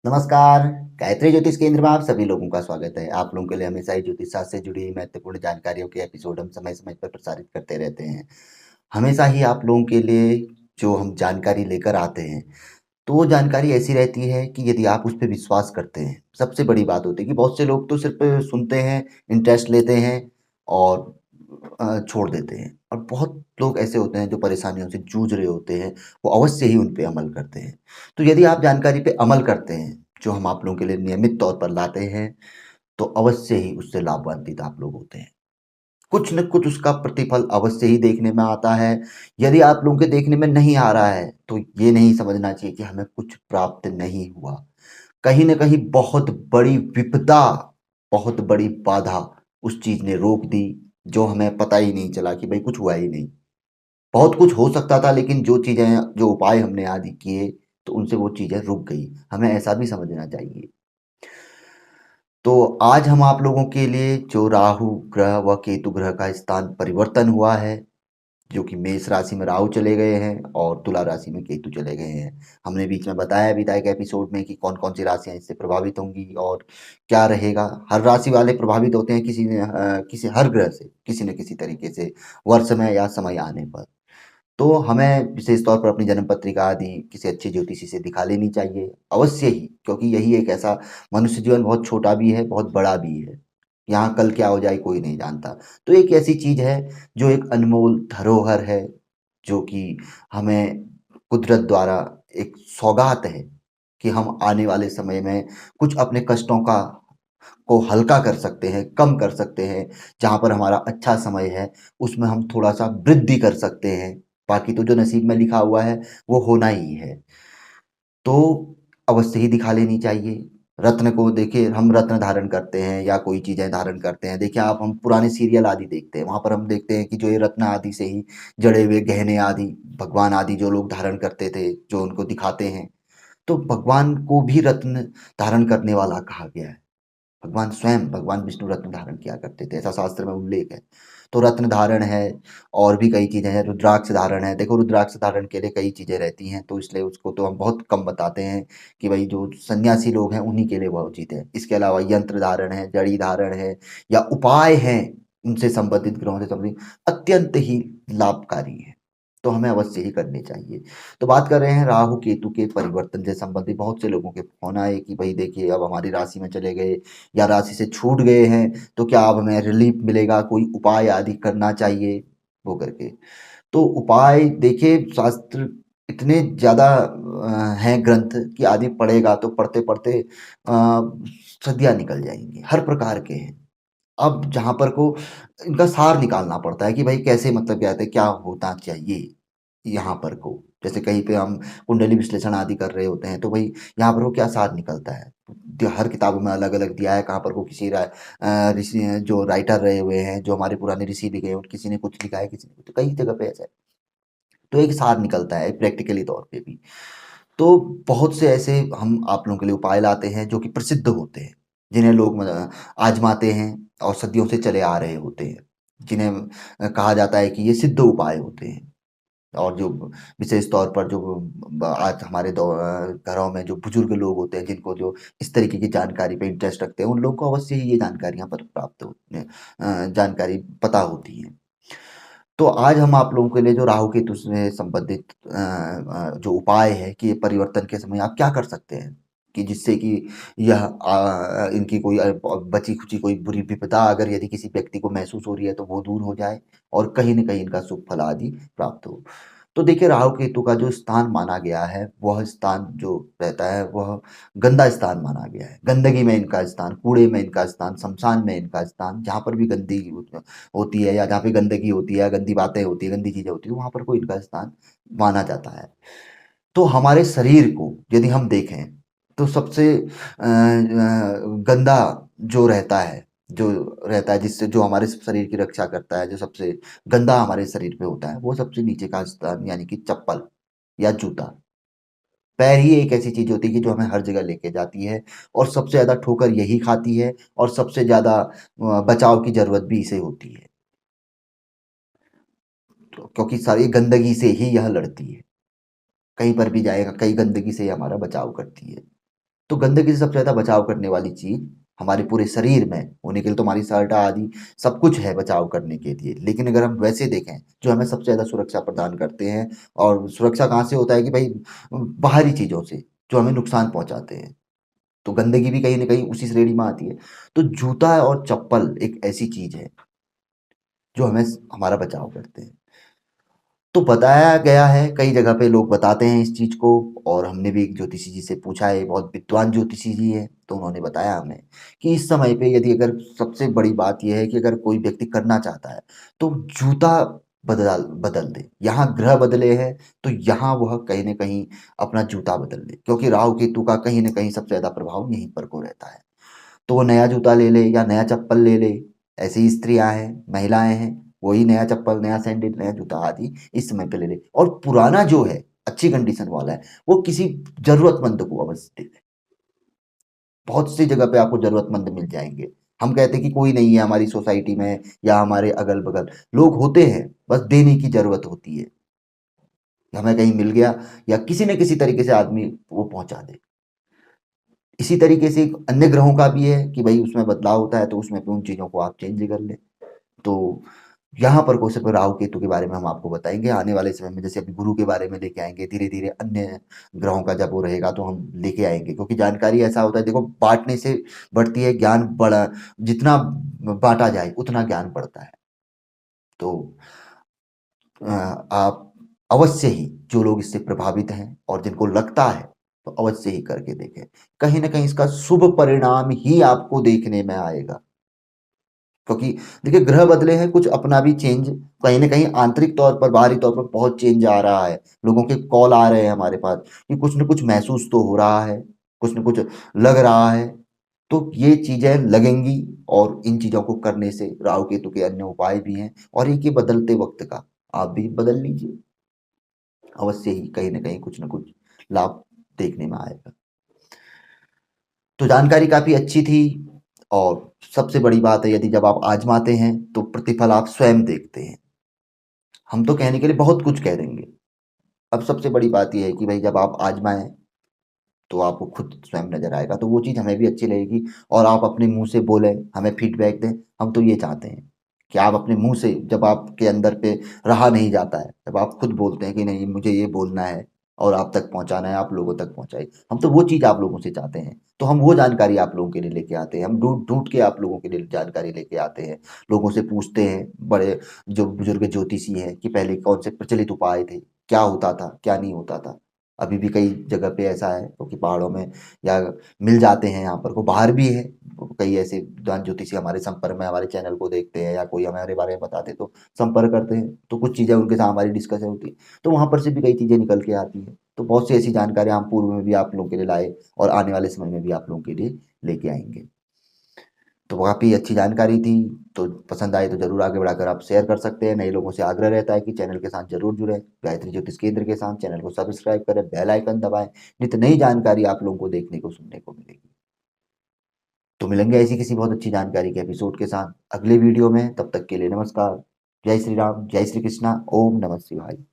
नमस्कार। गायत्री ज्योतिष केंद्र में आप सभी लोगों का स्वागत है। आप लोगों के लिए हमेशा ही ज्योतिष शास्त्र से जुड़ी महत्वपूर्ण जानकारियों के एपिसोड हम समय समय पर प्रसारित करते रहते हैं। हमेशा ही आप लोगों के लिए जो हम जानकारी लेकर आते हैं, तो वो जानकारी ऐसी रहती है कि यदि आप उस पे विश्वास करते हैं, सबसे बड़ी बात होती है कि बहुत से लोग तो सिर्फ सुनते हैं, इंटरेस्ट लेते हैं और छोड़ देते हैं, और बहुत लोग ऐसे होते हैं जो परेशानियों से जूझ रहे होते हैं, वो अवश्य ही उन पे अमल करते हैं। तो यदि आप जानकारी पे अमल करते हैं, जो हम आप लोगों के लिए नियमित तौर पर लाते हैं, तो अवश्य ही उससे लाभान्वित आप लोग होते हैं। कुछ न कुछ उसका प्रतिफल अवश्य ही देखने में आता है। यदि आप लोगों के देखने में नहीं आ रहा है, तो ये नहीं समझना चाहिए कि हमें कुछ प्राप्त नहीं हुआ। कहीं न कहीं बहुत बड़ी विपदा, बहुत बड़ी बाधा उस चीज़ ने रोक दी, जो हमें पता ही नहीं चला कि भई कुछ हुआ ही नहीं। बहुत कुछ हो सकता था, लेकिन जो चीज़ें, जो उपाय हमने आदि किए, तो उनसे वो चीज़ें रुक गई। हमें ऐसा भी समझना चाहिए। तो आज हम आप लोगों के लिए जो राहु ग्रह व केतु ग्रह का स्थान परिवर्तन हुआ है, जो कि मेष राशि में राहु चले गए हैं और तुला राशि में केतु चले गए हैं। हमने बीच में बताया भी था एक एपिसोड में कि कौन-कौन सी राशियाँ इससे प्रभावित होंगी और क्या रहेगा। हर राशि वाले प्रभावित होते हैं किसी हर ग्रह से, किसी न किसी तरीके से, वर्ष में या समय आने पर। तो हमें विशेष तौर पर अपनी जन्म पत्रिका आदि किसी अच्छे ज्योतिषी से दिखा लेनी चाहिए, अवश्य ही, क्योंकि यही एक ऐसा, मनुष्य जीवन बहुत छोटा भी है, बहुत बड़ा भी है। यहाँ कल क्या हो जाए कोई नहीं जानता। तो एक ऐसी चीज़ है जो एक अनमोल धरोहर है, जो कि हमें कुदरत द्वारा एक सौगात है कि हम आने वाले समय में कुछ अपने कष्टों का को हल्का कर सकते हैं, कम कर सकते हैं। जहाँ पर हमारा अच्छा समय है, उसमें हम थोड़ा-सा वृद्धि कर सकते हैं। बाकी तो जो नसीब में लिखा हुआ है, वो होना ही है। तो अवश्य ही दिखा लेनी चाहिए। रत्न को देखिए, हम रत्न धारण करते हैं या कोई चीज़ें धारण करते हैं। देखिए आप, हम पुराने सीरियल आदि देखते हैं, वहाँ पर हम देखते हैं कि जो ये रत्न आदि से ही जड़े हुए गहने आदि, भगवान आदि जो लोग धारण करते थे, जो उनको दिखाते हैं, तो भगवान को भी रत्न धारण करने वाला कहा गया है। भगवान स्वयं, भगवान विष्णु रत्न धारण किया करते थे, ऐसा शास्त्र में उल्लेख है। तो रत्न धारण है, और भी कई चीज़ें हैं, रुद्राक्ष धारण है। देखो रुद्राक्ष धारण के लिए कई चीज़ें रहती हैं, तो इसलिए उसको तो हम बहुत कम बताते हैं कि भाई जो सन्यासी लोग हैं उन्हीं के लिए वो उचित है। इसके अलावा यंत्र धारण है, जड़ी धारण है, या उपाय हैं, उनसे संबंधित, ग्रहों से संबंधित, अत्यंत ही लाभकारी है। तो हमें अवश्य ही करनी चाहिए। तो बात कर रहे हैं राहु केतु के परिवर्तन से संबंधित। बहुत से लोगों के फोन आए कि भाई देखिए अब हमारी राशि में चले गए या राशि से छूट गए हैं, तो क्या अब हमें रिलीफ मिलेगा, कोई उपाय आदि करना चाहिए, वो करके। तो उपाय देखिए, शास्त्र इतने ज़्यादा हैं ग्रंथ कि आदि पढ़ेगा तो पढ़ते पढ़ते सदियां निकल जाएंगी, हर प्रकार के हैं। अब जहाँ पर को इनका सार निकालना पड़ता है कि भाई कैसे, मतलब क्या है, क्या होना चाहिए यहाँ पर को। जैसे कहीं पे हम कुंडली विश्लेषण आदि कर रहे होते हैं, तो भाई यहाँ पर वो क्या सार निकलता है। हर किताबों में अलग अलग दिया है, कहाँ पर को किसी ऋषि, जो राइटर रहे हुए हैं, जो हमारे पुराने ऋषि लिखे हैं, किसी ने कुछ लिखा है, किसी ने कुछ, तो कई जगह पे ऐसा है। तो एक सार निकलता है प्रैक्टिकली तौर पे भी। तो बहुत से ऐसे हम आप लोगों के लिए उपाय लाते हैं जो कि प्रसिद्ध होते हैं, जिन्हें लोग आजमाते हैं और सदियों से चले आ रहे होते हैं, जिन्हें कहा जाता है कि ये सिद्ध उपाय होते हैं। और जो विशेष तौर पर जो आज हमारे घरों में जो बुजुर्ग लोग होते हैं, जिनको जो इस तरीके की जानकारी पे इंटरेस्ट रखते हैं, उन लोगों को अवश्य ही ये जानकारियाँ पर प्राप्त होती हैं, जानकारी पता होती है। तो आज हम आप लोगों के लिए जो राहु केतु से संबंधित जो उपाय है कि ये परिवर्तन के समय आप क्या कर सकते हैं, कि जिससे कि यह इनकी कोई बची खुची कोई बुरी विपदा अगर यदि किसी व्यक्ति को महसूस हो रही है, तो वो दूर हो जाए और कहीं न कहीं इनका शुभ फल आदि प्राप्त हो। तो देखिए राहु केतु का जो स्थान माना गया है, वह स्थान जो रहता है, वह गंदा स्थान माना गया है। गंदगी में इनका स्थान, कूड़े में इनका स्थान, शमशान में इनका स्थान, जहाँ पर भी गंदगी होती है या जहाँ पे गंदगी होती है, गंदी बातें होती है, गंदी चीज़ें होती है, वहाँ पर को इनका स्थान माना जाता है। तो हमारे शरीर को यदि हम देखें, तो सबसे गंदा जो रहता है, जिससे जो हमारे शरीर की रक्षा करता है, जो सबसे गंदा हमारे शरीर पे होता है, वो सबसे नीचे का स्थान, यानी कि चप्पल या जूता। पैर ही एक ऐसी चीज़ होती है कि जो हमें हर जगह लेके जाती है, और सबसे ज़्यादा ठोकर यही खाती है, और सबसे ज़्यादा बचाव की ज़रूरत भी इसे होती है। तो क्योंकि सारी गंदगी से ही यह लड़ती है। कहीं पर भी जाएगा, कहीं गंदगी से ही हमारा बचाव करती है। तो गंदगी से सबसे ज़्यादा बचाव करने वाली चीज़ हमारे पूरे शरीर में होने के लिए तो हमारी शर्ट आदि सब कुछ है बचाव करने के लिए। लेकिन अगर हम वैसे देखें, जो हमें सबसे ज़्यादा सुरक्षा प्रदान करते हैं और सुरक्षा कहाँ से होता है कि भई बाहरी चीज़ों से, जो हमें नुकसान पहुँचाते हैं। तो गंदगी भी कहीं न कहीं उसी श्रेणी में आती है। तो जूता और चप्पल एक ऐसी चीज़ है, जो हमें हमारा बचाव करते हैं। तो बताया गया है, कई जगह पे लोग बताते हैं इस चीज़ को और हमने भी एक ज्योतिषी जी से पूछा है, बहुत विद्वान ज्योतिषी जी हैं, तो उन्होंने बताया हमें कि इस समय पे यदि अगर सबसे बड़ी बात ये है कि अगर कोई व्यक्ति करना चाहता है, तो जूता बदल बदल दे। यहाँ ग्रह बदले हैं, तो यहाँ वह कहीं न कहीं अपना जूता बदल ले, क्योंकि राहु केतु का कहीं न कहीं सबसे ज़्यादा प्रभाव यहीं पर को रहता है। तो वो नया जूता ले ले या नया चप्पल ले ले। ऐसी ही स्त्रियाँ हैं, महिलाएँ हैं, वही नया चप्पल, नया सैंडल, नया जूता आदि इस समय पे ले ले और पुराना जो है, अच्छी कंडीशन वाला है, वो किसी ज़रूरतमंद को अवश्य दे दे। बहुत सी जगह पे आपको ज़रूरतमंद मिल जाएँगे। हम कहते हैं कि कोई नहीं है हमारी सोसाइटी में या हमारे अगल-बगल, लोग होते हैं, बस देने की ज़रूरत होती है। हमें कहीं मिल गया या किसी न किसी तरीके से आदमी वो पहुँचा दे। इसी तरीके से एक अन्य ग्रहों का भी है कि भई उसमें बदलाव होता है, तो उसमें भी उन चीज़ों को आप चेंज कर लें। तो यहाँ पर कौशल पर राहु केतु के बारे में हम आपको बताएँगे आने वाले समय में, जैसे अभी गुरु के बारे में लेके आएँगे, धीरे-धीरे अन्य ग्रहों का जब वो रहेगा तो हम लेके आएँगे, क्योंकि जानकारी ऐसा होता है, देखो बाँटने से बढ़ती है ज्ञान, बड़ा जितना बाँटा जाए उतना ज्ञान बढ़ता है। तो आप अवश्य ही, जो लोग इससे प्रभावित हैं और जिनको लगता है, तो अवश्य ही करके देखें। कहीं न कहीं इसका शुभ परिणाम ही आपको देखने में आएगा। क्योंकि देखिए ग्रह बदले हैं, कुछ अपना भी चेंज कहीं न कहीं आंतरिक तौर पर, बाहरी तौर पर बहुत चेंज आ रहा है। लोगों के कॉल आ रहे हैं हमारे पास कि कुछ न कुछ महसूस तो हो रहा है, कुछ न कुछ लग रहा है। तो ये चीज़ें लगेंगी और इन चीज़ों को करने से राहु केतु के अन्य उपाय भी हैं और एक ये बदलते वक़्त का आप भी बदल लीजिए। अवश्य ही कहीं न कहीं कुछ न कुछ लाभ देखने में आएगा। तो जानकारी काफ़ी अच्छी थी और सबसे बड़ी बात है, यदि जब आप आज़माते हैं तो प्रतिफल आप स्वयं देखते हैं। हम तो कहने के लिए बहुत कुछ कह देंगे। अब सबसे बड़ी बात ये है कि भई जब आप आज़माएँ तो आपको खुद स्वयं नज़र आएगा। तो वो चीज़ हमें भी अच्छी लगेगी और आप अपने मुँह से बोलें, हमें फीडबैक दें। हम तो ये चाहते हैं कि आप अपने मुँह से, जब आपके अंदर पे रहा नहीं जाता है, जब आप खुद बोलते हैं कि नहीं मुझे ये बोलना है और आप तक पहुँचाना है, आप लोगों तक पहुँचाइए। हम तो वो चीज़ आप लोगों से चाहते हैं। तो हम वो जानकारी आप लोगों के लिए लेके आते हैं। हम ढूँढ-ढूँढ के आप लोगों के लिए जानकारी लेके आते हैं। लोगों से पूछते हैं, बड़े जो बुज़ुर्ग ज्योतिषी हैं कि पहले कौन से प्रचलित उपाय थे, क्या होता था, क्या नहीं होता था। अभी भी कई जगह पे ऐसा है, क्योंकि पहाड़ों में या मिल जाते हैं, यहाँ पर को बाहर भी है। कई ऐसे दान ज्योतिषी हमारे संपर्क में, हमारे चैनल को देखते हैं या कोई हमारे बारे में बताते तो संपर्क करते हैं, तो कुछ चीज़ें उनके साथ हमारी डिस्कशन होती है, तो वहाँ पर से भी कई चीज़ें निकल के आती हैं। तो बहुत सी ऐसी जानकारी हम पूर्व में भी आप लोगों के लिए लाए और आने वाले समय में भी आप लोगों के लिए लेके आएंगे। तो काफ़ी अच्छी जानकारी थी। तो पसंद आए तो ज़रूर आगे बढ़ाकर आप शेयर कर सकते हैं। नए लोगों से आग्रह रहता है कि चैनल के साथ ज़रूर जुड़ें, गायत्री ज्योतिष केंद्र के साथ चैनल को सब्सक्राइब करें, बेल आइकन दबाएँ, नित्य नई जानकारी आप लोगों को देखने को, सुनने को मिलेगी। तो मिलेंगे ऐसी किसी बहुत अच्छी जानकारी के एपिसोड के साथ अगले वीडियो में, तब तक के लिए नमस्कार। जय श्री राम, जय श्री कृष्णा, ओम नमः शिवाय।